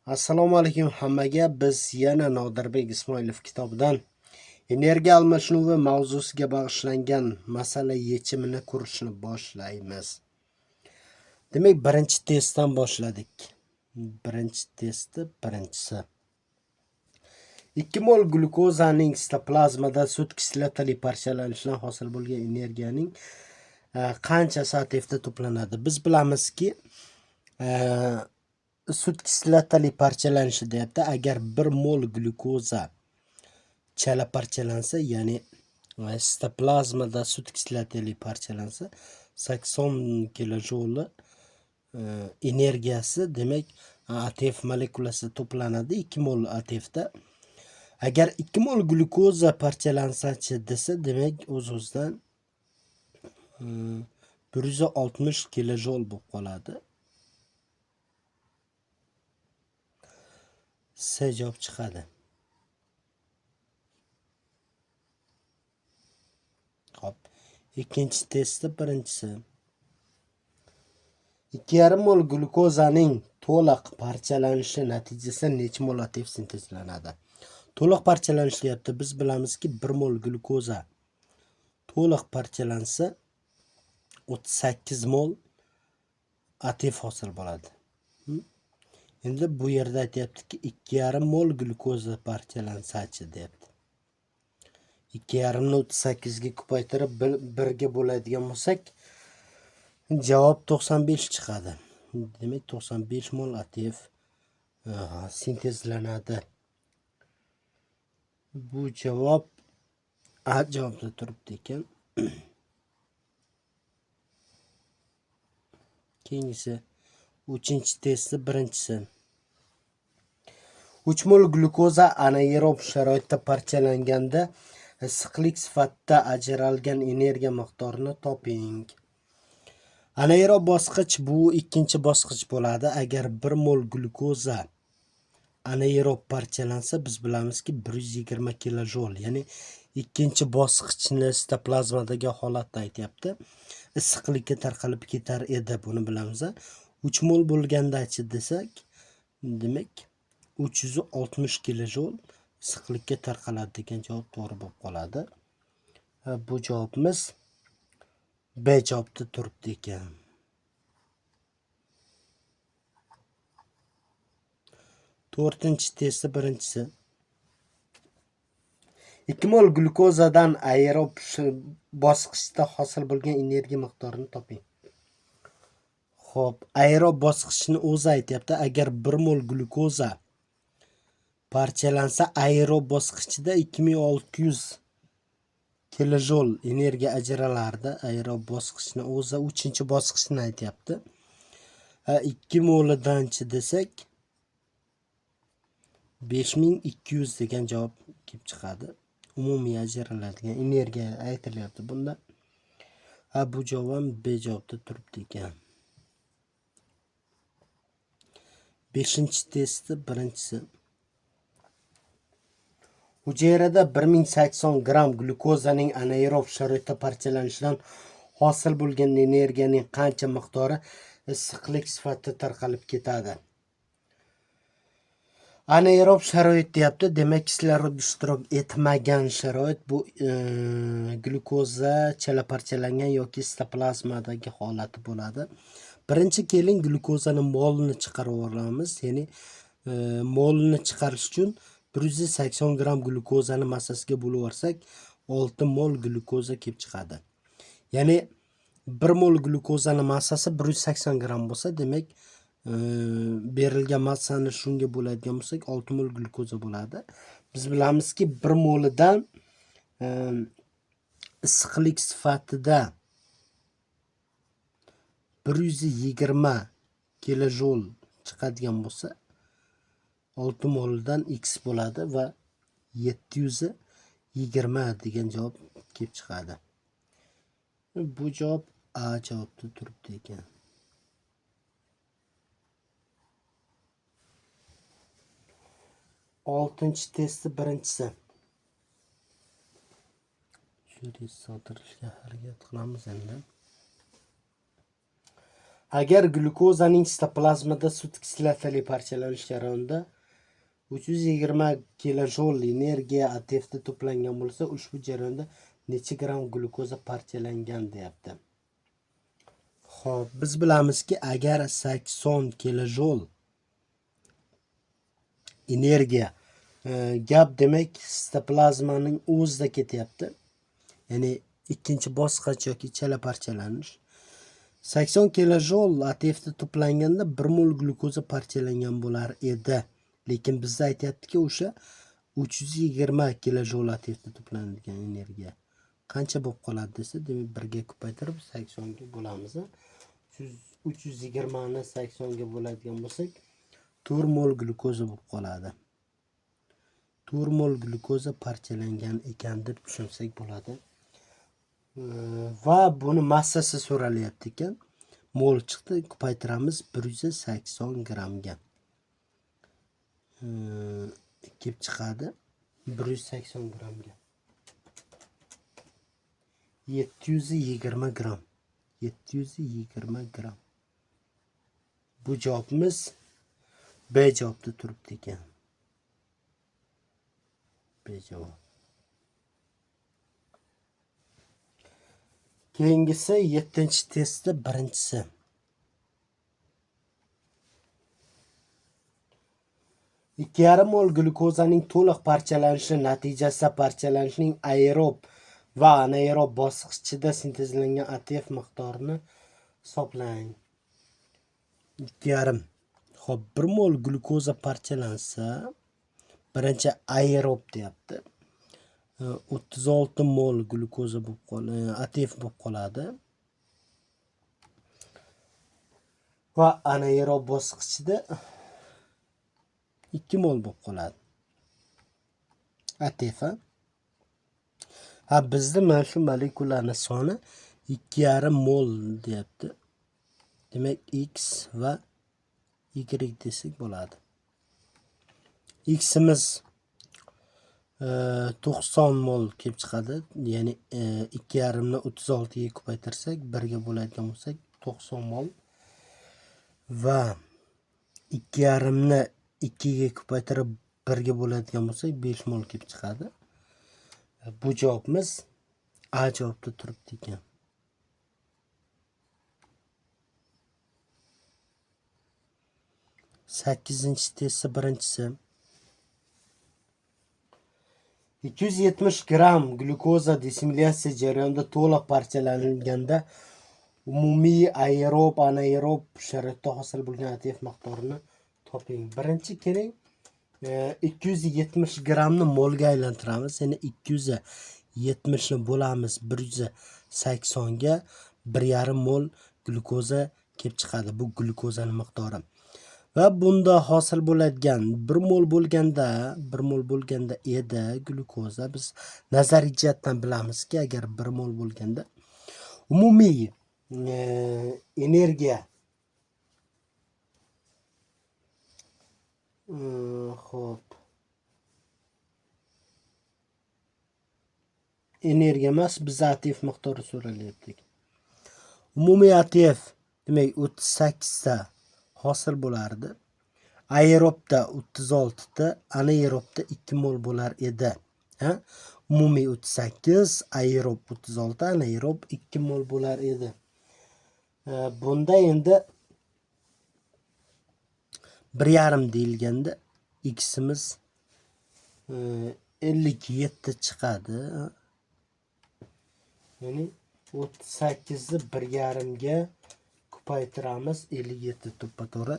Assalomu alaykum hammaga. Biz yana Nodirbek Ismoilov kitobidan energiya almashinuvi mavzusiga bag'ishlangan masala yechimini ko'rishni boshlaymiz. Demak, birinchi testdan boshladik. Birinchi testi birinchisi. 2 mol glyukozaning sitoplazmada sut kislotali parchalanishidan hosil bo'lgan energiyaning qanchasi ATFda to'planadi? Biz bilamizki, sut kislotali parchalanishi deyapti. Agar 1 mol glyukoza chala parchalansa, ya'ni sitoplazmada sut kislotali parchalansa 80 kilojoul energiyasi, demak, ATF molekulasi to'planadi 2 mol ATFda. Agar 2 mol glyukoza parchalansa-chi desa, demak, o'z-o'zidan 160 kilojoul bo'lib qoladi. C javob chiqadi. Xo'p, ikkinchi testda birinchisi. 2,5 mol glyukozaning to'liq parchalanishi natijasida necha mol ATF sintezlanadi? To'liq parchalanish deyapti. Biz bilamizki, 1 mol glyukoza to'liq parchalansa 38 mol ATF hosil bo'ladi. Endi bu yerda aytayaptiki, 2,5 mol glyukoza parchalansa-chi deyapti. 2,5 ni 38 ga ko'paytirib 1 ga bo'ladigan bo'lsak, javob 95 chiqadi. Demak, 95 mol ATF sintezlanadi. Bu javob A javobda turibdi ekan. Keyingisi 3-testi birinchisi. 3 mol glyukoza anaerob sharoitda parchalanganda issiqlik sifatida ajralgan energiya miqdorini toping. Anaerob bosqich bu ikkinchi bosqich bo'ladi. Agar 1 mol glyukoza anaerob parchalansa, biz bilamizki 120 kilojoul, ya'ni ikkinchi bosqichni sitoplazmadagi holatda aytyapti. Issiqlikka tarqalib ketar edi, buni bilamiz. 3 mol bo'lganda-chi desak, demak 360 kilojoul issiqlikka tarqaladi degan javob to'g'ri bo'lib qoladi. Bu javobimiz B javobda turibdi ekan. To'rtinchi testi birinchisi. 2 mol glyukozadan aerob bosqichda hosil bo'lgan energiya miqdorini toping. Xo'p, aerob bosqichni o'zi aytyapti. Agar 1 mol glyukoza parchalansa, aerob bosqichida 2600 kilojoul energiya ajralardi. Aerob bosqichni o'zi 3-bosqichni aytyapti. 2 molidanchi desak 5200 degan javob kelib chiqadi. Umumiy ajraladigan energiya aytilyapti bunda. Bu javob B javobda turibdi ekan. 5-testi birinchisi. Hujayrada 1080 gram glyukozaning anaerob sharoitda parchalanishidan hosil bo'lgan energiyaning qancha miqdori issiqlik sifatida tarqalib ketadi? Anaerob sharoit deyapti. Demak, kislorod ishtirok etmagan sharoit bu glyukoza chala parchalangan yoki sitoplazmadagi holati bo'ladi. Birinchi keling glyukozani molini chiqarib olamiz. Ya'ni molini chiqarish uchun 180 gram glyukozani massasiga bo'lib olsak, 6 mol glyukoza kelib chiqadi. Ya'ni 1 mol glyukozani massasi 180 gram bo'lsa, demak, berilgan massani shunga bo'ladigan bo'lsak, 6 mol glyukoza bo'ladi. Biz bilamizki, 1 molidan issiqlik sifatida 120 kilojoul chiqadigan bo'lsa, 6 molidan x bo'ladi va 720 degan javob kelib chiqadi. Bu javob A javobda turibdi ekan. 6-testi birinchisi. Shuni so'ndirishga harakat qilamiz endi. Agar glyukozaning sitoplazmada sut kislotali parchalanish jarayonida 320 kilojol energiya ATFda to'plangan bo'lsa, ushbu jarayonda necha gram glyukoza parchalangan deyapti. Xo'p, biz bilamizki, agar 80 kilojol energiya gap demak sitoplazmaning o'zida ketyapti. Ya'ni ikkinchi bosqich yoki chala parchalanish. 80 kilojol ATFda to'planganda 1 mol glyukoza parchalangan bo'lar edi. Lekin bizda aytayaptiki, o'sha 320 kilojol ATFda to'planadigan energiya qancha bo'lib qoladi desa, demak 1 ga ko'paytirib 80 ga bo'lamiz. 320 ni 80 ga bo'ladigan bo'lsak, 4 mol glyukoza bo'lib qoladi. 4 mol glyukoza parchalangan ekan deb tushunsak bo'ladi. Va buni massasi so'ralyapti ekan. Mol chiqdi, ko'paytiramiz 180 grammga. Kelib chiqadi 180 grammga. 720 gram. 720 gram. Bu javobimiz B javobda turibdi ekan. B javob. Keyingisi 7-testda birinchisi. Ikki yarim mol glyukozaning to'liq parchalanishi natijasida parchalanishning aerob va anaerob bosqichida sintezlangan ATF miqdorini hisoblang. 2,5. Xo'p, 1 mol glyukoza parchalansa, birinchi aerob deyapti. 36 mol glyukoza bo'lib qoladi, ATF bo'lib qoladi. Va anaerob bosqichida 2 mol bo'lib qoladi. ATF. Bizda mana shu molekulalarning soni 2,5 mol deyapti. Demak, X va Y desak bo'ladi. X'imiz 90 mol kelib chiqadi. Ya'ni 2,5 ni 36 ga ko'paytirsak, 1 ga bo'ladigan bo'lsak 90 mol. Va 2,5 ni 2 ga ko'paytirib 1 ga bo'ladigan bo'lsak 5 mol kelib chiqadi. Bu javobimiz A javobda turibdi ekan. 8-testda birinchisi. 270 gram glyukoza dissimilyatsiya jarayonida to'liq parchalanganda umumiy aerob, anaerob sharoitda hosil bo'lgan ATF miqdorini toping. Birinchi keling 270 gramni molga aylantiramiz. Ya'ni 270 ni bo'lamiz 180 ga 1,5 mol glyukoza kelib chiqadi. Bu glyukozaning miqdori. Va bunda hosil bo'ladigan 1 mol bo'lganda edi glyukoza. Biz nazariy jihatdan bilamizki, agar 1 mol bo'lganda umumiy energiya xo'p. Energiya emas, biz ATF miqdori so'ralyapti. Umumiy ATF demak 38 ta hosil bo'lardi. Aerobda 36 ta, anaerobda 2 mol bo'lar edi. Umumiy 38, aerob 36, anaerob 2 mol bo'lar edi. Bunda endi 1,5 deyilganda x'imiz 57 chiqadi. Ya'ni 38 ni 1,5 ga ko'paytiramiz 57 to'ppa-to'g'ri.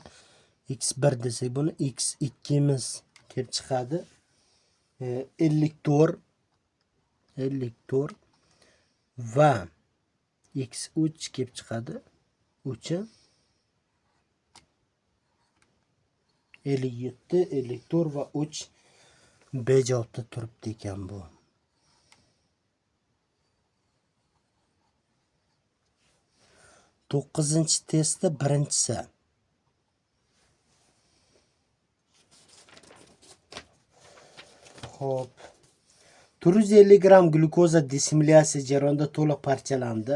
X1 desak buni X2 imiz kelib chiqadi. 54 va X3 kelib chiqadi. 3 57, 54 va 3 B javobda turibdi ekan bu. 9-testda birinchisi. Xo'p. 450 gram glyukoza dissimilyatsiya jarayonida to'liq parchalandi.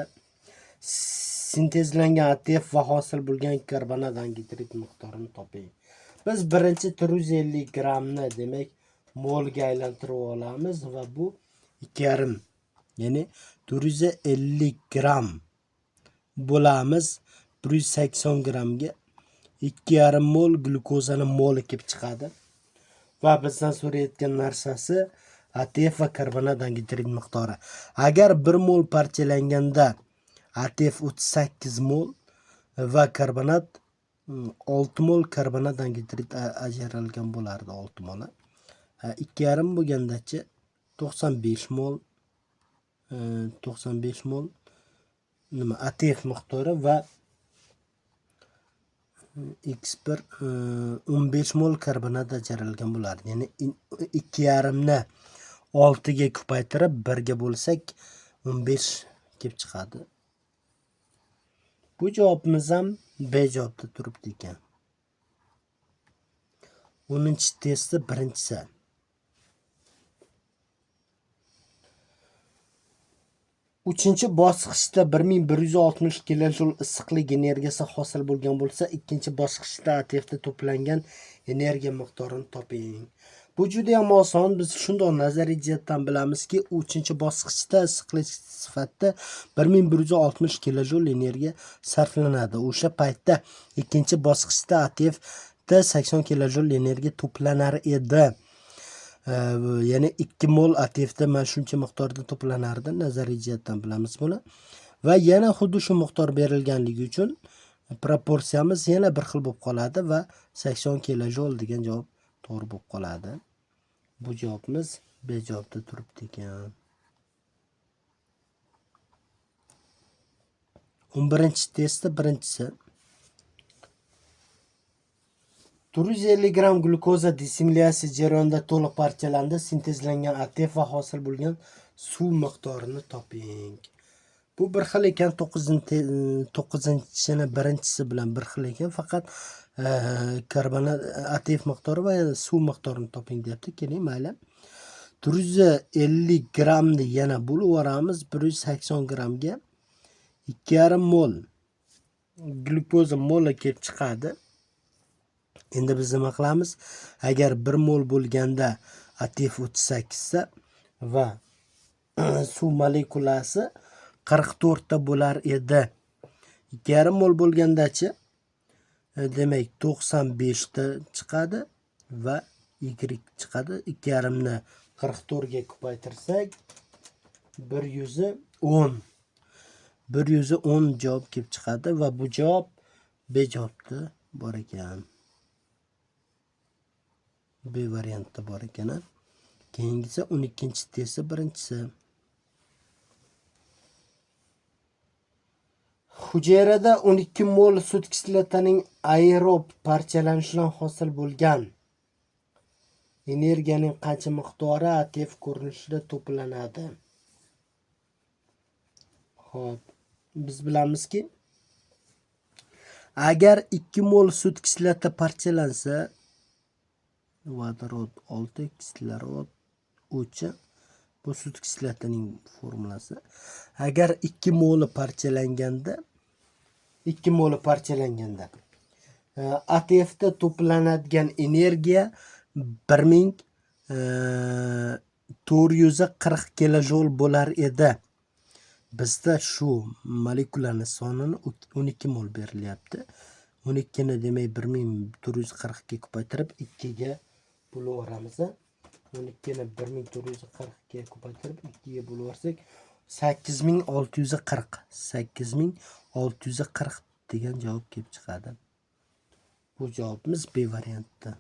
sintezlangan ATF va hosil bo'lgan karbonat angidrid miqdorini toping. Biz birinchi 450 grammni demak molga aylantirib olamiz va bu 2,5 ya'ni 450 gram bo'lamiz 180 grammga 2,5 mol glyukozani mol kelib chiqadi. Va bizdan so'rayotgan narsasi ATF va karbonat angidrid miqdori. Agar 1 mol parchalanganda ATF 38 mol va karbonat 6 mol karbonat angidrid ajralgan bo'lardi 6 mol. 2,5 bo'lgandachi 95 mol nima ATF miqdori va X1 15 mol karbonat ajralgan bo'lardi. Ya'ni 2,5 ni 6 ga ko'paytirib 1 ga bo'lsak 15 kelib chiqadi. Bu javobimiz ham B javobda turibdi ekan. 10-testda birinchisi. Uchinchi bosqichda 1160 kilojoule issiqlik energiyasi hosil bo'lgan bo'lsa, ikkinchi bosqichda ATFda to'plangan energiya miqdorini toping. Bu juda ham oson. Biz shundoq nazariy jihatdan bilamizki, uchinchi bosqichda issiqlik sifatida 1160 kilojoule energiya sarflanadi. O'sha paytda ikkinchi bosqichda ATFda 80 kilojoule energiya to'planar edi. Ya'ni 2 mol ATFda mana shuncha miqdorda to'planardi, nazariy jihatdan bilamiz buni. Va yana xuddi shu miqdor berilganligi uchun proporsiyamiz yana bir xil bo'lib qoladi va 80 kilojoule degan javob to'g'ri bo'lib qoladi. Bu javobimiz B javobda turibdi ekan. 11-testda birinchisi. 450 gram glyukoza dissimilyatsiya jarayonida to'liq parchalandi. Sintezlangan ATF va hosil bo'lgan suv miqdorini toping. Bu bir xil ekan, 9-chini birinchisi bilan bir xil ekan, faqat karbonat ATF miqdori va suv miqdorini toping deyapti. Keling, mayli. 450 gramni yana bo'lib yuboramiz 180 gramga 2,5 mol glyukoza mol kelib chiqadi. Endi biz nima qilamiz? Agar 1 mol bo'lganda ATF 38 ta va suv molekulasi 44 ta bo'lar edi. 2,5 mol bo'lgandachi demak 95 ta chiqadi va y chiqadi. 2,5 ni 44 ga ko'paytirsak 110 javob kelib chiqadi va bu javob B javobda bor ekan. B variantda bor ekan. Keyingisi 12-testda birinchisi. Hujayrada 12 mol sut kislotaning aerob parchalanishidan hosil bo'lgan energiyaning qancha miqdori ATF ko'rinishida to'planadi? Xo'p, biz bilamizki, agar 2 mol sut kislota parchalansa, vodorod 6, kislorod 3, bu sut kislotaning formulasi. Agar 2 mol parchalanganda ATFda to'planadigan energiya 1440 kilojoule bo'lar edi. Bizda shu molekulaning sonini 12 mol berilyapti. 12 ni demak 1440 ga ko'paytirib 2 ga bo'lib yuboramiz. 12 ni 1440 ga ko'paytirib 2 ga bo'lib yuborsak 8640 degan javob kelib chiqadi. Bu javobimiz B variantda.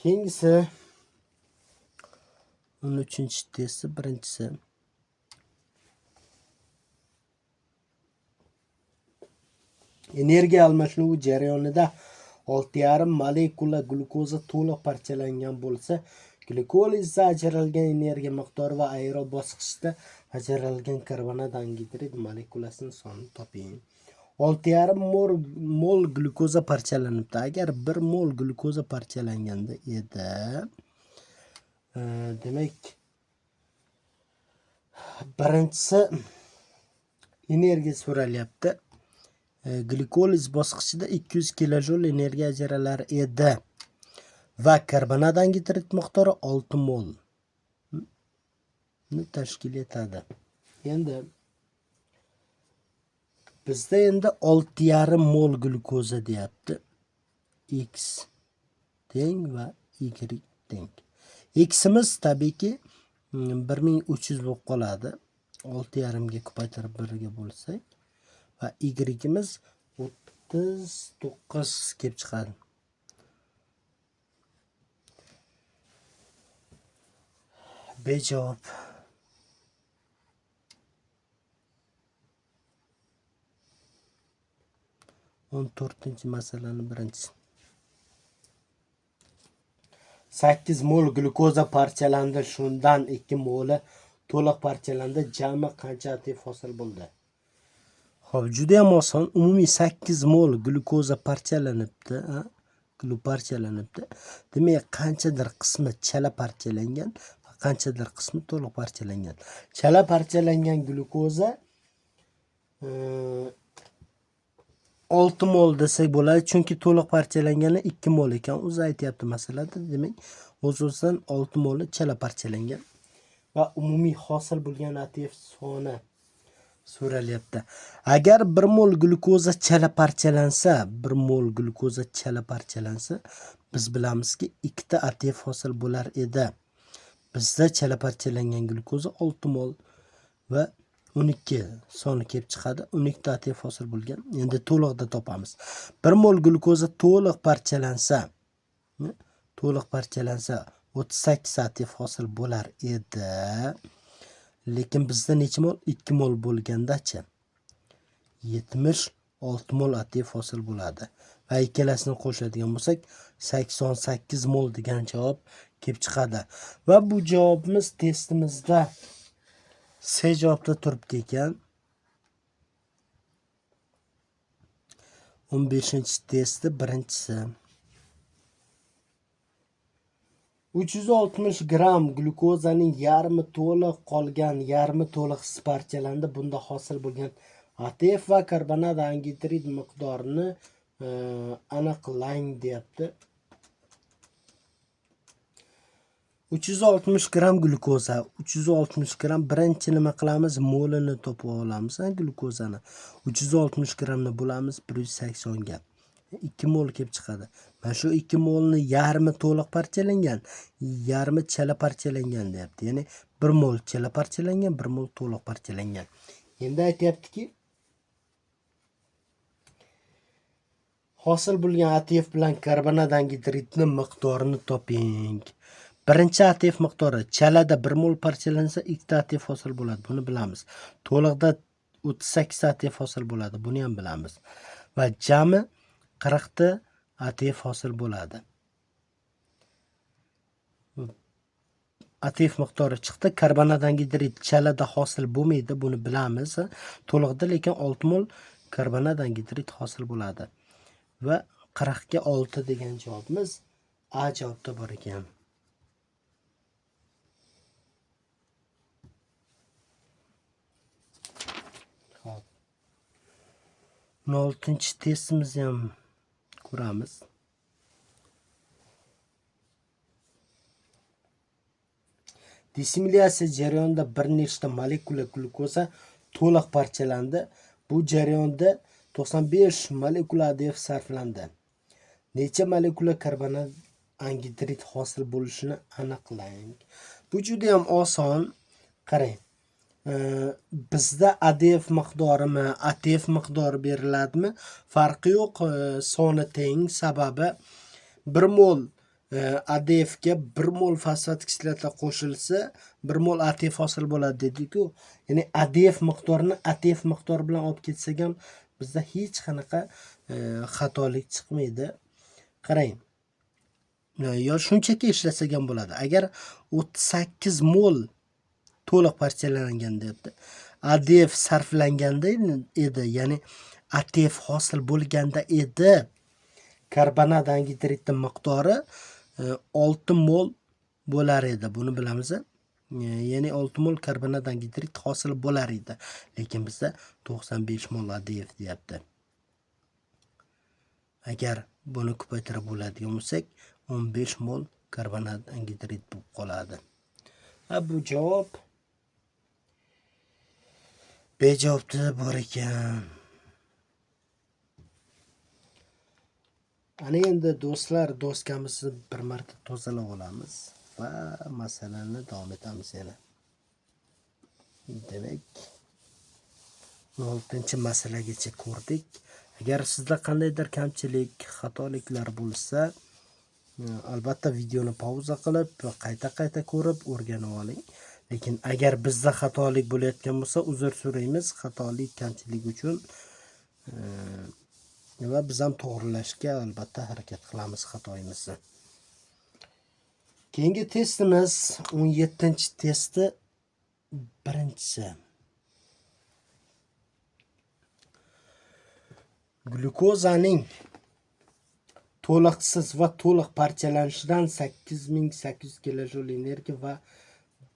Keyingisi 13-testda birinchisi. Energiya almashinuvi jarayonida 6,5 molekula glyukoza to'liq parchalangan bo'lsa, glyukolizda ajralgan energiya miqdori va aerob bosqichda ajralgan karbonat angidrid molekulasini sonini toping. 6,5 mol glyukoza parchalanibdi. Agar 1 mol glyukoza parchalanganda edi, demak Birinchisi energiya so'ralyapti. Glikoliz bosqichida 200 kilojul energiya ajralar edi va karbonat angidrid miqdori 6 mol ni tashkil etadi. Endi bizda 6,5 mol glukoza deyapti. X teng va Y teng. X'imiz tabiiyki 1300 bo'lib qoladi. 6,5 ga ko'paytirib 1 ga bo'lsak va Y'imiz 39 kelib chiqadi. Bejavob. On 4-chi masalani birinchisi. 8 mol glukoza parchalandi, shundan 2 moli to'liq parchalandi. Jami qancha ATF hosil bo'ldi? Xo'p, juda ham oson. Umumiy 8 mol glukoza parchalanibdi, parchalanibdi. Demak, qanchadir qismi chala parchalangan va qanchadir qismi to'liq parchalangan. Chala parchalangan glukoza 6 mol desak bo'ladi, chunki to'liq parchalangani 2 mol ekan. O'zi aytyapti masalada. Demak, o'z-o'zidan 6 moli chala parchalangan va umumiy hosil bo'lgan ATF soni so'ralyapti. Agar 1 mol glukoza chala parchalansa, 1 mol glukoza chala parchalansa, biz bilamizki 2 ta ATF hosil bo'lar edi. Bizda chala parchalangan glukoza 6 mol va 12 soni kelib chiqadi. 12 ta ATF hosil bo'lgan. Endi to'liqda topamiz. 1 mol glukoza to'liq parchalansa 38 ATF hosil bo'lar edi. Lekin bizda necha mol? 2 mol bo'lganda-chi 76 mol ATF hosil bo'ladi. Va ikkalasini qo'shadigan bo'lsak 88 mol degan javob kelib chiqadi. Va bu javobimiz testimizda C javobda turibdi ekan. 15-testi birinchisi. 360 gram glukozaning yarmi to'liq qolgan, yarmi to'liq parchalandi. Bunda hosil bo'lgan ATF va karbonat angidrid miqdorini aniqlang deyapti. 360 gram glukoza, 360 gram birinchi nima qilamiz? Molini topib olamiz, glukozani. 360 gramni bo'lamiz 180 ga. 2 mol kelib chiqadi. Mana shu 2 molni yarmi to'liq parchalangan, yarmi chala parchalangan deyapti. Ya'ni 1 mol chala parchalangan, 1 mol to'liq parchalangan. Endi aytayaptiki, hosil bo'lgan ATF bilan karbonat angidridni miqdorini toping. Birinchi ATF miqdori chalada 1 mol parchalansa 2 ta ATF hosil bo'ladi. Buni bilamiz. To'liqda 38 ATF hosil bo'ladi. Buni ham bilamiz. Va jami 40 ta ATF hosil bo'ladi. ATF miqdori chiqdi. Karbonat angidrid chalada hosil bo'lmaydi. Buni bilamiz. To'liqda lekin 6 mol karbonat angidrid hosil bo'ladi. Va 40 ga 6 degan javobimiz A javobda bor ekan. Xo'p. 16-chi testimizni ham ko'ramiz. Dissimilyatsiya jarayonida bir nechta molekula glukoza to'liq parchalandi. Bu jarayonda 95 molekula ADF sarflandi. Necha molekula karbonat angidrid hosil bo'lishini aniqlang. Bu juda ham oson. Qarang. Bizda ADF miqdorimi, ATF miqdori beriladimi? Farqi yo'q, soni teng. Sababi 1 mol ADF ga 1 mol fosfat kislota qo'shilsa 1 mol ATF hosil bo'ladi dedik-ku. Ya'ni ADF miqdorini ATF miqdori bilan olib ketsak ham bizda hech qanaqa xatolik chiqmaydi. Qarang. Yo shunchaki ishlasak ham bo'ladi. Agar 38 mol to'liq parchalangan deyapti. ADF sarflanganda edi, ya'ni ATF hosil bo'lganda edi. Karbonat angidridning miqdori 6 mol bo'lar edi. Buni bilamiz. ya'ni 6 mol karbonat angidrid hosil bo'lar edi. Lekin bizda 95 mol ADF deyapti. Agar buni ko'paytirib bo'ladigan bo'lsak, 15 mol karbonat angidrid bo'lib qoladi. Bu javob bejavobda bor ekan. Ana endi do'stlar, doskamizni bir marta tozalab olamiz va masalani davom etamiz yana. Demak, 16-masalagacha ko'rdik. Agar sizda qandaydir kamchilik, xatoliklar bo'lsa, albatta videoni pauza qilib va qayta ko'rib o'rganib oling. Lekin agar bizda xatolik bo'layotgan bo'lsa, uzr so'raymiz xatolik, kamchilik uchun. Va biz ham to'g'rilashga albatta harakat qilamiz xatoyimizni. Keyingi testimiz 17-testi, birinchisi. Glyukozaning to'liqsiz va to'liq parchalanishidan 8800 kilojul energiya va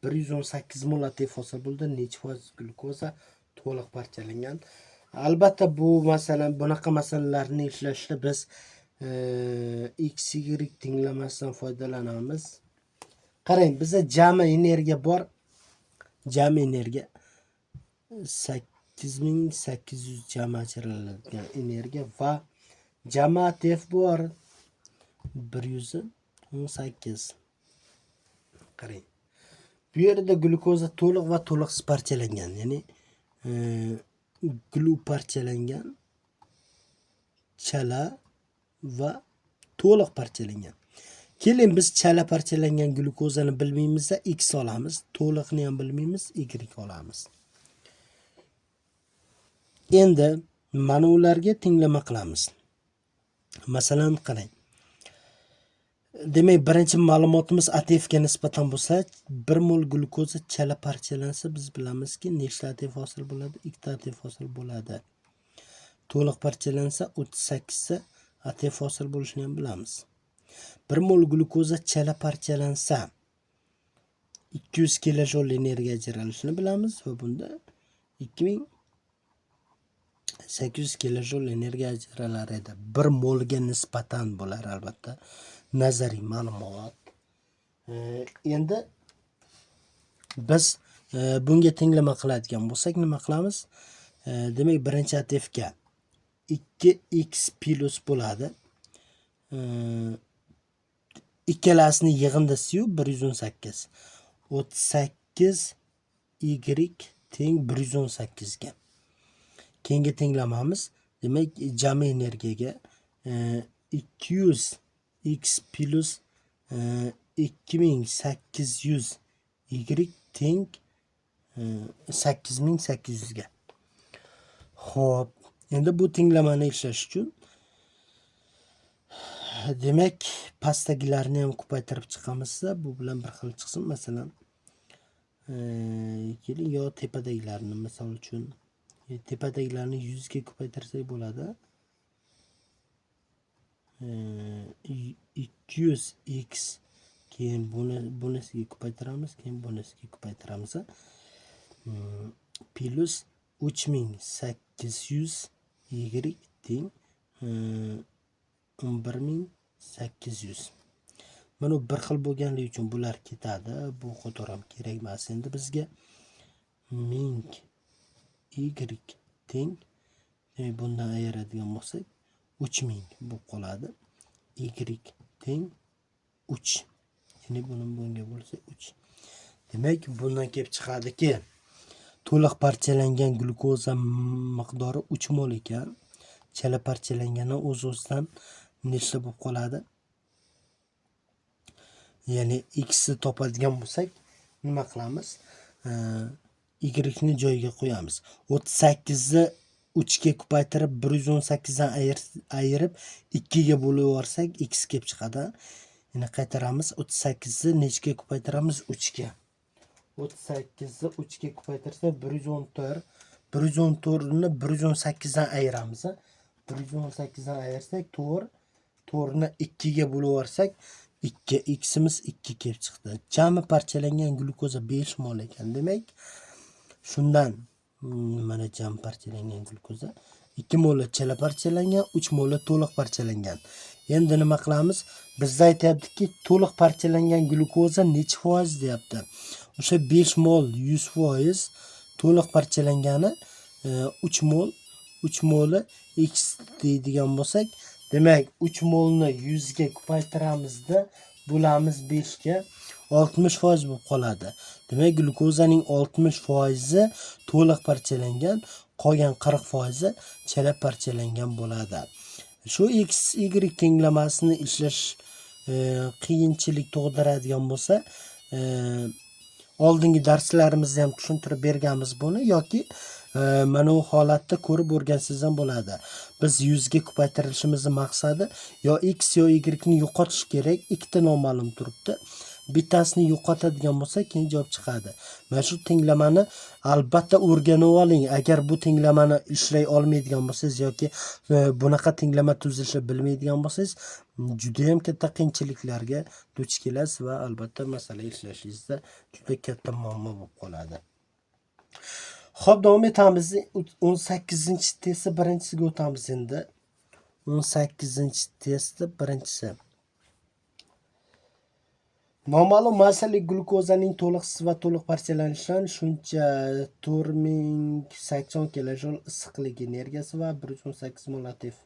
118 mol ATF hosil bo'ldi. Necha foiz glyukoza to'liq parchalangan? Albatta bu masalan, bunaqa masalalarni ishlashda biz XY tenglamasidan foydalanamiz. Qarang, bizda jami energiya bor. Jami energiya 8800 jami ajraladigan energiya va jami ATF bor 118. Qarang. Bu yerda glyukoza to'liq va to'liqsiz parchalangan, ya'ni glu parchalangan, chala va to'liq parchalangan. Keling biz chala parchalangan glyukozani bilmaymiz-da, X olamiz. To'liqni ham bilmaymiz, Y olamiz. Endi mana ularga tenglama qilamiz. Masalan, qarang. Demak, birinchi ma'lumotimiz ATF ga nisbatan bo'lsa, 1 mol glyukoza chala parchalansa, biz bilamizki, nechta ATF hosil bo'ladi? 2 ta ATF hosil bo'ladi. To'liq parchalansa 38 ta ATF hosil bo'lishini ham bilamiz. 1 mol glyukoza chala parchalansa 200 kilojul energiya ajralishini bilamiz va bunda 2800 kilojul energiya ajralar edi. 1 molga nisbatan bo'lar albatta. Nazariy ma'lumot. Endi biz bunga tenglama qiladigan bo'lsak nima qilamiz? Demak, birinchi ATF ga 2x plus bo'ladi. Ikkalasini yig'indisi 118. 38 y teng 118 ga. Keyingi tenglamamiz, demak, jami energiyaga 200 x plus 2800 y teng 8800 ga. Xo'p, endi bu tenglamani ishlash uchun demak, pastdagilarni ham ko'paytirib chiqamiz. Bu bilan bir xil chiqsin. Masalan, keling yo tepadagilarni, misol uchun tepadagilarni 100 ga ko'paytirsak bo'ladi. 200x keyin bunisiga ko'paytiramiz, keyin bunisiga ko'paytiramiz. Plus 3800 y teng 11800. Mana bir xil bo'lganligi uchun bular ketadi. Bu qator ham kerak emas. Endi bizga 1000 y teng, bundan ayiradigan bo'lsak 3000 bo'lib qoladi. Y teng 3. Ya'ni bunga bo'lsa 3. Demak, bundan kelib chiqadiki, to'liq parchalangan glyukoza miqdori 3 mol ekan. Chala parchalangani o'z-o'zidan nechta bo'lib qoladi? Ya'ni x ni topadigan bo'lsak, nima qilamiz? Y ni joyiga qo'yamiz. 38 ni 3 ga ko'paytirib 118 dan ayirib 2 ga bo'lib yuborsak x kelib chiqadi. Yana qaytaramiz. 38 ni nechga ko'paytiramiz? 3 ga. 38 ni 3 ga ko'paytirsak 114. 114 ni 118 dan ayiramiz. 118 dan ayirsak 4. 4 ni 2 ga bo'lib yuborsak ximiz 2 kelib chiqdi. Jami parchalangan glyukoza 5 mol ekan. Demak, shundan mana jami parchalangan glyukoza 2 mol chala parchalangan, 3 mol to'liq parchalangan. Endi nima qilamiz? Bizda aytayaptiki, to'liq parchalangan glyukoza necha foiz deyapti. O'sha 5 mol 100%, to'liq parchalangani 3 mol 3 moli x deydigan bo'lsak, demak 3 molni 100 ga ko'paytiramizda, bo'lamiz 5 ga, 60% bo'lib qoladi. Demak, glyukozaning 60% to'liq parchalangan, qolgan 40% chala parchalangan bo'ladi. Shu x y tenglamasini ishlash qiyinchilik tug'diradigan bo'lsa, oldingi darslarimizda ham tushuntirib berganmiz buni, yoki mana bu holatda ko'rib o'rgansangiz ham bo'ladi. Biz 100 ga ko'paytirishimizning maqsadi yo x yo y ni yo'qotish kerak. Ikkita noma'lum turibdi. Bittasini yo'qotadigan bo'lsa, keyin javob chiqadi. Mana shu tenglamani albatta o'rganib oling. Agar bu tenglamani ishlay olmaydigan bo'lsangiz yoki bunaqa tenglama tuzilishni bilmaydigan bo'lsangiz, juda ham katta qiyinchiliklarga duch kelasiz va albatta masala ishlashingizda juda katta muammo bo'lib qoladi. Xo'p, davom etamiz. 18-testda birinchisiga o'tamiz endi. 18-testda birinchisi. Noma'lum massali glyukozaning to'liqsiz va to'liq parchalanishidan shuncha 4080 kilojul issiqlik energiyasi va 118 mol ATF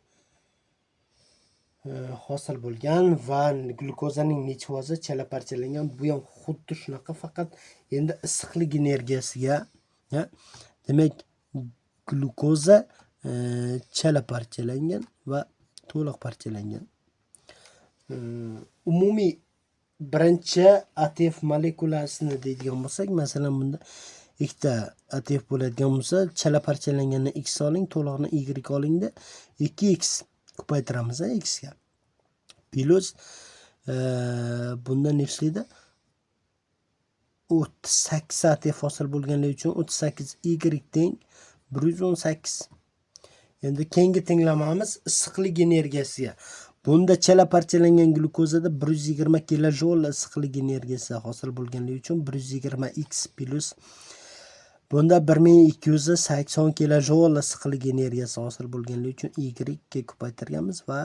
hosil bo'lgan va glyukozaning necha foizi chala parchalangan. Bu ham xuddi shunaqa, faqat endi issiqlik energiyasiga, demak glyukoza chala parchalangan va to'liq parchalangan. Umumiy birinchi ATF molekulasini deydigan bo'lsak, masalan bunda ikkita ATF bo'ladigan bo'lsa, chala parchalanganni x oling, to'liqni y olingda 2x ko'paytiramiz x ga. Plus bunda nechlaydi? 38 ATF hosil bo'lganligi uchun 38 y teng 118. Endi keyingi tenglamamiz issiqlik energiyasiga. Bunda chala parchalangan glyukozada 120 kilojul issiqlik energiyasi hosil bo'lganligi uchun 120x plus bunda 1280 kilojul issiqlik energiyasi hosil bo'lganligi uchun y ga ko'paytirganmiz va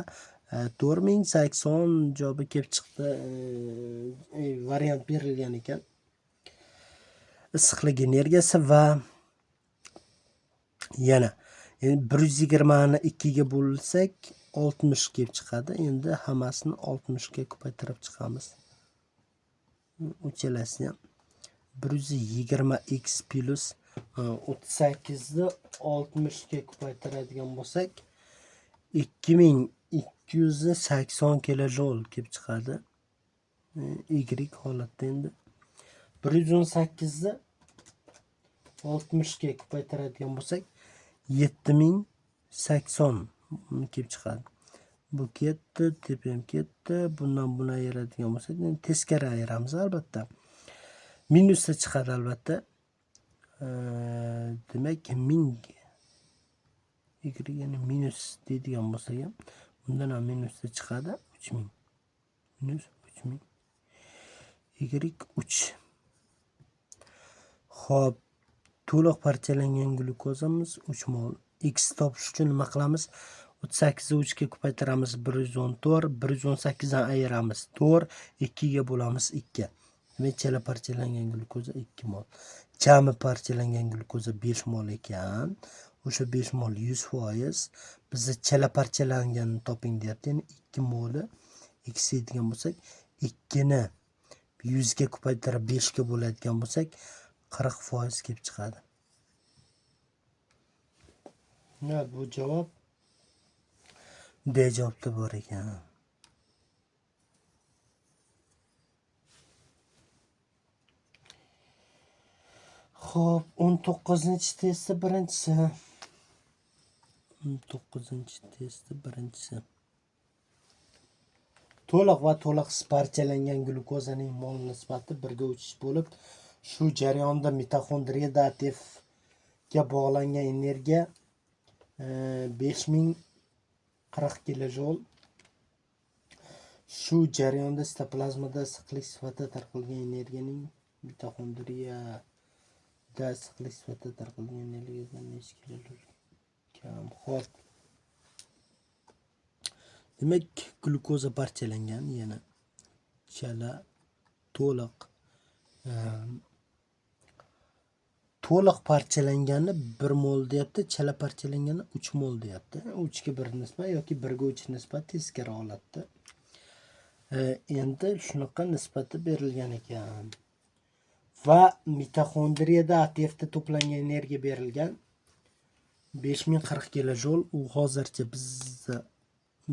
4080 javobi kelib chiqdi. Variant berilgan ekan. Issiqlik energiyasi va yana 120 ni 2 ga bo'lsak 60 kelib chiqadi. Endi hammasini 60 ga ko'paytirib chiqamiz. Uchalasini ham 120x plus 38 ni 60 ga ko'paytiradigan bo'lsak 2280 kilojul kelib chiqadi. Y holatda endi 118 ni 60 ga ko'paytiradigan bo'lsak 7080 kelib chiqadi. Bu ketdi, tepa ham ketdi. Bundan buni ayiradigan bo'lsak, teskari ayiramiz albatta. Minusda chiqadi albatta. Demak 1000 y minus deydigan bo'lsak ham, bundan ham minusda chiqadi 3000. Minus 3000. Y 3. Xo'p, to'liq parchalangan glyukozamiz 3 mol. X topish uchun nima qilamiz? 38 ni 3 ga ko'paytiramiz 114, 118 dan ayiramiz 4, 2 ga bo'lamiz 2. Demak, chala parchalangan glyukoza 2 mol. Jami parchalangan glyukoza 5 mol ekan. O'sha 5 mol 100%. Bizda chala parchalangan toping deyapti. Ya'ni 2 moli x deydigan bo'lsak, 2 ni 100 ga ko'paytirib 5 ga bo'ladigan bo'lsak, 40% kelib chiqadi. Bu javob D javobda bor ekan. Xo'p, 19-testda birinchisi. 19-testda birinchisi. To'liq va to'liqsiz parchalangan glyukozaning mol nisbati 1:3 bo'lib, shu jarayonda mitoxondriyada ATF ga bog'langan energiya 5040 kilojul. Shu jarayonda sitoplazmada issiqlik sifatida tarqalgan energiyaning mitoxondriyada issiqlik sifatida tarqalgan energiyadan necha kilojul kam? Xo'p. Demak, glyukoza parchalangan, yana chala to'liq to'liq parchalangani 1 mol deyapti, chala parchalangani 3 mol deyapti. 3 ga 1 nisbat yoki 1 ga 3 nisbat teskari holatda. Endi shunaqa nisbati berilgan ekan. Va mitoxondriyada ATFda to'plangan energiya berilgan 5040 kilojul. U hozircha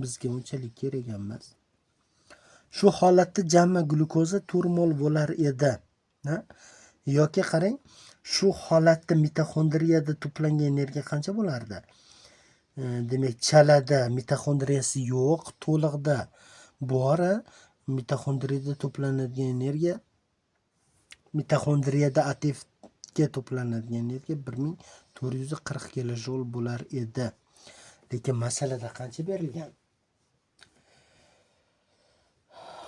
bizga unchalik kerak emas. Shu holatda jami glyukoza 4 mol bo'lar edi. Yoki qarang, shu holatda mitoxondriyada to'plangan energiya qancha bo'lardi? Demak, chalada mitoxondriyasi yo'q, to'liqda bor. Mitoxondriyada to'planadigan energiya, mitoxondriyada ATFga to'planadigan energiya 1440 kilojul bo'lar edi. Lekin masalada qancha berilgan?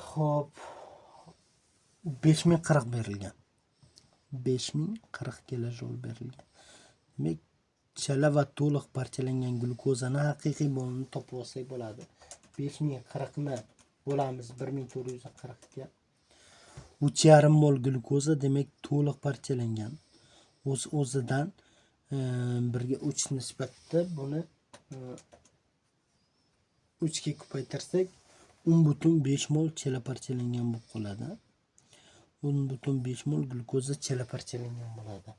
Xo'p, 5040 berilgan. 5040 kilojul berilgan. Demak, chala va to'liq parchalangan glyukozani haqiqiy molini topib olsak bo'ladi. 5040 ni bo'lamiz 1440 ga. 3,5 mol glyukoza, demak to'liq parchalangan. O'zidan 1 ga 3 nisbatda buni 3 ga ko'paytirsak 10,5 mol chala parchalangan bo'lib qoladi. 10,5 mol glyukoza chala parchalangan bo'ladi.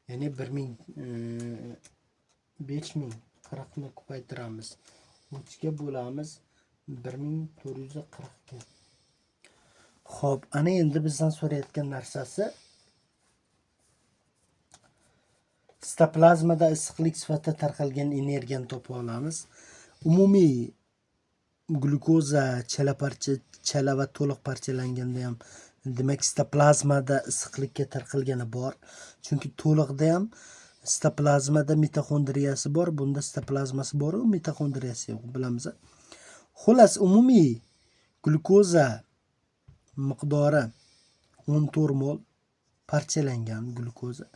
Ya'ni 5040 ni ko'paytiramiz. 3 ga bo'lamiz 1440 ga. Xo'p, ana endi bizdan so'rayotgan narsasi sitoplazmada issiqlik sifatida tarqalgan energiyani topa olamiz. Umumiy glyukoza chala va to'liq parchalanganda ham demak sitoplazmada issiqlikka tarqalgani bor. Chunki to'liqda ham sitoplazmada mitoxondriyasi bor, bunda sitoplazmasi bor, mitoxondriyasi yo'q, bilamiz. Xullas, umumiy glyukoza miqdori 14 mol parchalangan glyukoza.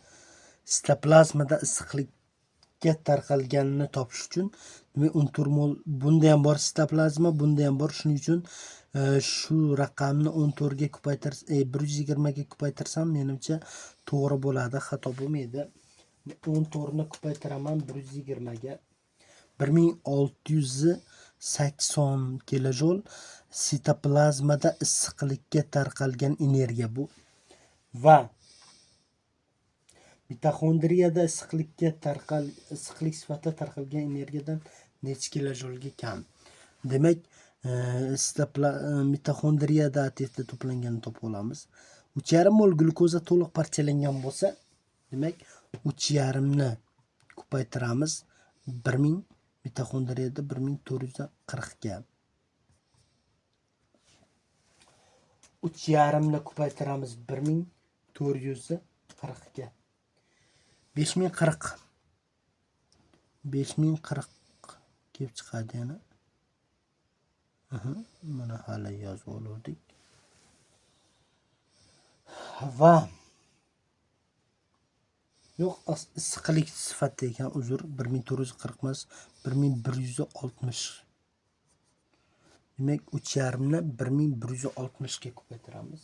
Sitoplazmada issiqlikka tarqalganini topish uchun 14 mol bunda ham bor sitoplazma, bunda ham bor. Shuning uchun shu raqamni 14 ga ko'paytirsam, 120 ga ko'paytirsam menimcha to'g'ri bo'ladi, xato bo'lmaydi. 14 ni ko'paytiraman 120 ga. 1680 kilojul sitoplazmada issiqlikka tarqalgan energiya bu. Va mitoxondriyada issiqlik sifatida tarqalgan energiyadan necha kilojulga kam? Demak, mitoxondriyada ATFda to'planganini topib olamiz. 3,5 mol glyukoza to'liq parchalangan bo'lsa, demak 3,5 ni ko'paytiramiz 1000, mitoxondriyada 1440 ga. 3,5 ni ko'paytiramiz 1440 ga. 5040 kelib chiqadi yana. Mana hali yozib oldik. Va yo'q, issiqlik sifatida ekan, uzr, 1440 emas, 1160. Demak, 3,5 ni 1160 ga ko'paytiramiz.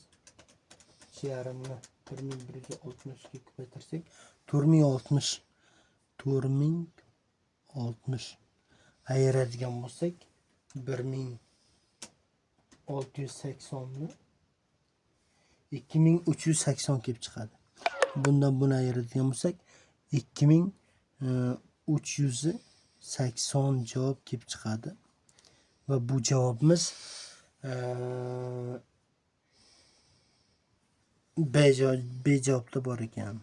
3,5 ni 1160 ga ko'paytirsak 4060 ayiradigan bo'lsak 1680 ni 2380 kelib chiqadi. Bundan buni ayiradigan bo'lsak 2380 javob kelib chiqadi. Va bu javobimiz B javobda bor ekan.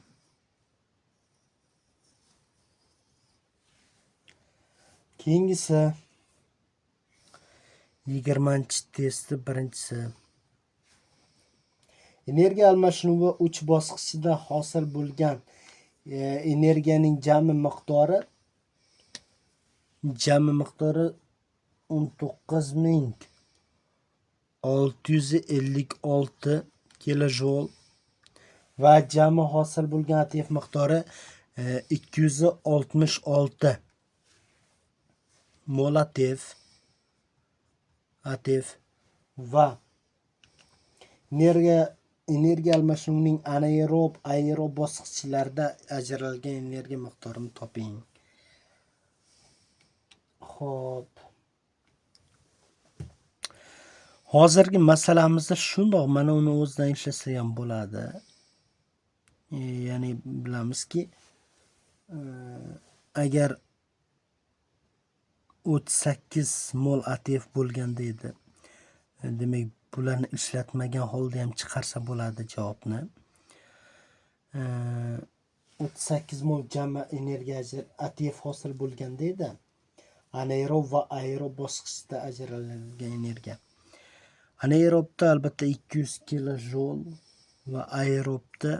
Keyingisi 20-testi birinchisi. Energiya almashinuvi 3 bosqichida hosil bo'lgan energiyaning jami miqdori 19000 656 kilojoule va jami hosil bo'lgan ATF miqdori 266 mol ATF va energiya almashinuvining aerob bosqichlarida ajralgan energiya miqdorini toping. Xo'p. Hozirgi masalamizda shundoq, mana uni o'zidan ishlasa ham bo'ladi. Ya'ni bilamizki, agar 38 mol ATF bo'lganda edi, demak bularni ishlatmagan holda ham chiqarsa bo'ladi javobni. 38 mol jami energiya ATF hosil bo'lganda edi, anaerob va aerob bosqichda ajralgan energiya. Anaerobda albatta 200 kilojoule va aerobda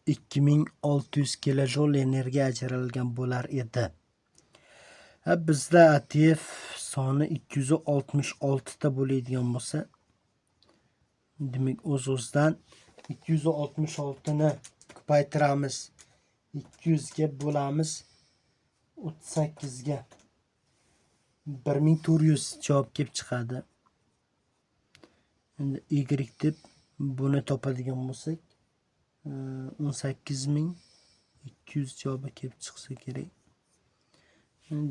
2600 kilojoule energiya ajralgan bo'lar edi. Bizda ATF soni 266 ta bo'ladigan bo'lsa, demak o'z-o'zidan 266 ni ko'paytiramiz, 200 ga bo'lamiz 38 ga, 1400 javob kelib chiqadi. Endi y deb buni topadigan bo'lsak, 18200 javobi kelib chiqsa kerak.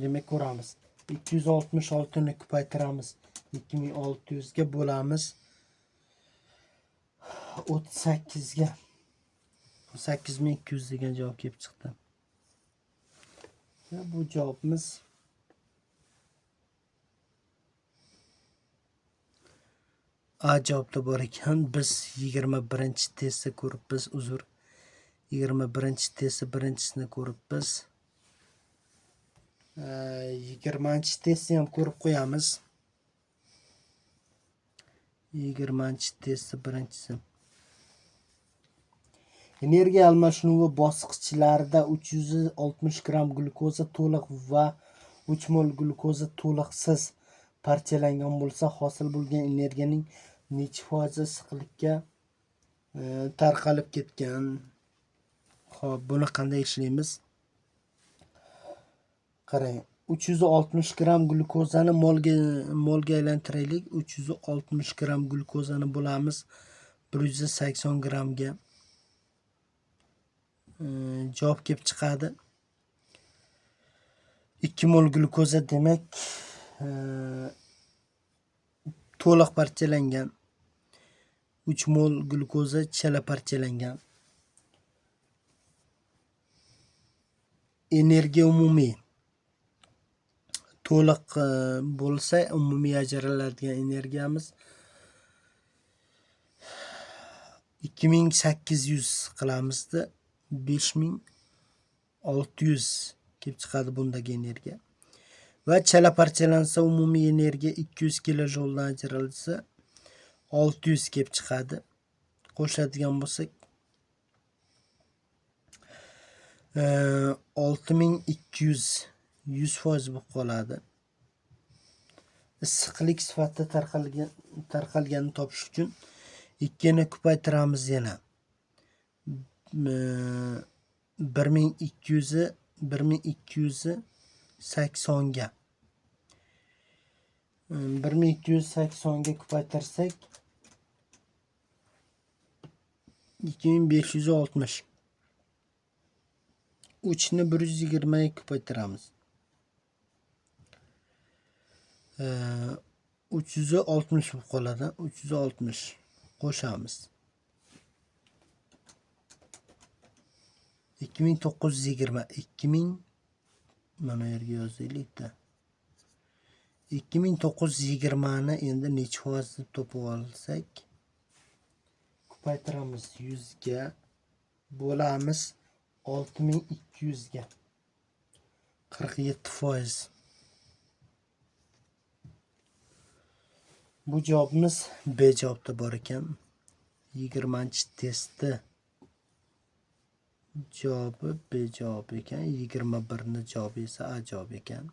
Demak ko'ramiz. 266 ni ko'paytiramiz 2600 ga bo'lamiz 38 ga. 8200 degan javob kelib chiqdi. Bu javobimiz A javobda bor ekan. Biz 21-testda ko'ribmiz, 21-testda birinchisini ko'ribmiz. 20-testni ham ko'rib qo'yamiz. 20-testda birinchisi. Energiya almashinuvi bosqichlarida 360 gram glukoza to'liq va 3 mol glukoza to'liqsiz parchalangan bo'lsa, hosil bo'lgan energiyaning necha foizi issiqlikka tarqalib ketgan? Xo'p, buni qanday ishlaymiz? Qarang, 360 gram glukozani molga aylantiraylik. 360 gram glukozani bo'lamiz 180 gramga. Javob kelib chiqadi. 2 mol glukoza demak to'liq parchalangan. 3 mol glukoza chala parchalangan. Energiya umumiy to'liq bo'lsa, umumiy ajraladigan energiyamiz 2800 qilamizda 5600 kelib chiqadi bundagi energiya. Va chala parchalansa umumiy energiya 200 kilojouldan ajralsa 600 kelib chiqadi. Qo'shadigan bo'lsak 6200 100% bo'lib qoladi. Issiqlik sifatida tarqalganini topish uchun 2 ni ko'paytiramiz yana. 1280 ga. 1280 ga ko'paytirsak 2560. 3 ni 120 ga ko'paytiramiz. 360 bo'lib qoladi. 360 qo'shamiz. 2920. 2000 mana yerga yozaylik-da. 2920 ni endi necha foiz deb topib olsak, ko'paytiramiz 100 ga, bo'lamiz 6200 ga. 47%. Bu javobimiz B javobda bor ekan. 20-testda javobi B javob ekan. 21 ni javobi esa A javob ekan.